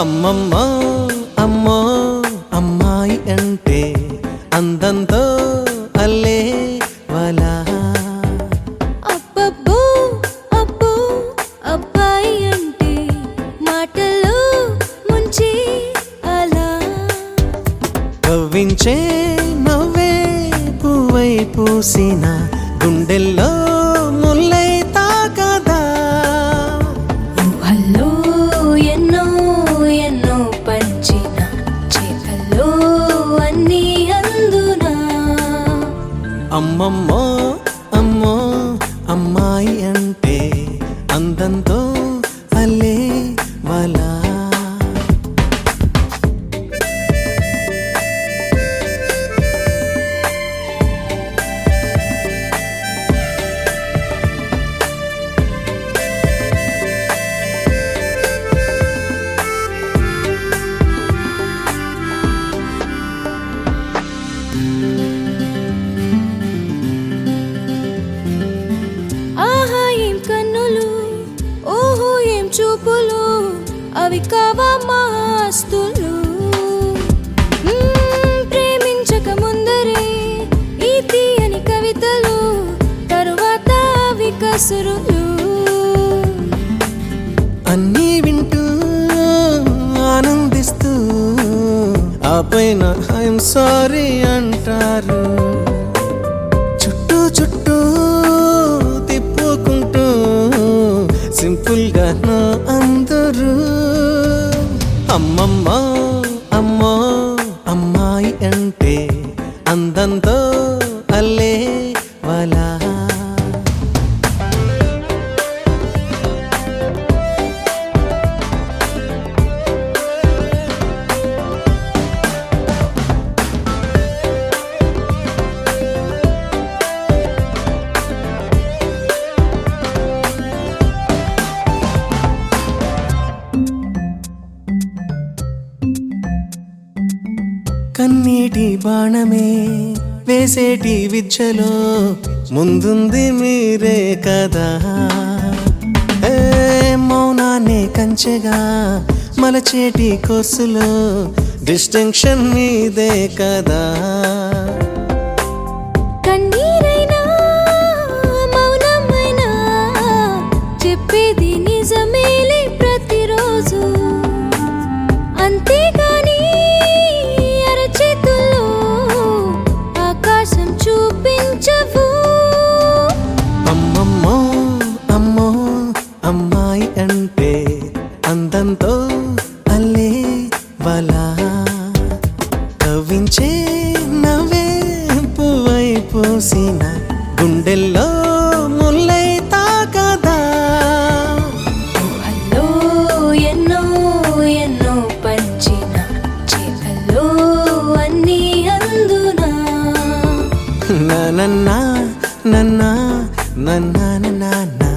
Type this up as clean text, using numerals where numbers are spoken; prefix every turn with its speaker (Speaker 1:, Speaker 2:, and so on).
Speaker 1: అమ్మమ్మో అమ్మో అమ్మాయి అంటే అందంతో అల్లే వాలా.
Speaker 2: అబ్బబ్బో అబ్బో అబ్బాయి అంటే మాటలు ముంచి అలా.
Speaker 1: కవ్వించే నవ్వే పువ్వై పూసిన గుండెల్లో ముల్లై తాకదా.
Speaker 2: ఊహల్లో ఎన్నో ఎన్నో పంచిన చేతల్లో అన్నీ అందునా.
Speaker 1: అమ్మమ్మో అమ్మో అమ్మాయి అంటే అందంతో అల్లే వాలా.
Speaker 2: ఆహా ఏం కన్నులు, ఓహో ఏం చూపులు, అవి కావా మాస్తులు. ప్రేమించక ముందరే ఈ తీయని కవితలు, తరువాత అవి కసురులు.
Speaker 1: అన్నీ వింటూ ఆనందిస్తూ ఆ పైన ఐఎమ్ సారీ అంటారు. చుట్టూ చుట్టూ తిప్పుకుంటూ సింపుల్ గా నా అందరూ. అమ్మమ్మ అమ్మో అమ్మాయి అంటే అందంతో అల్లే వాలా. కన్నీటి బాణమే వేసేటి విద్యలో ముందుంది మీరే కదా. ఏ మౌనాన్ని కంచెగా మలచేటి కోర్సులో డిస్టింక్షన్ మీదే కదా.
Speaker 2: కన్నీరైనా మౌనమైనా చెప్పేది నిజమేలే ప్రతిరోజు. అంతేగాని అరచేతుల్లో ఆకాశం చూపించవు.
Speaker 1: అమ్మమ్మో అమ్మో అమ్మాయి అంటే అందంతో అల్లే వాలా. కవ్వించే నవ్వే పువ్వై పూసిన గుండెల్లో ముల్లై తాకదా.
Speaker 2: ఊహల్లో ఎన్నో ఎన్నో పంచిన చేతల్లో అన్నీ అందునా.
Speaker 1: నన్నా నన్నా నన్నా నన్నా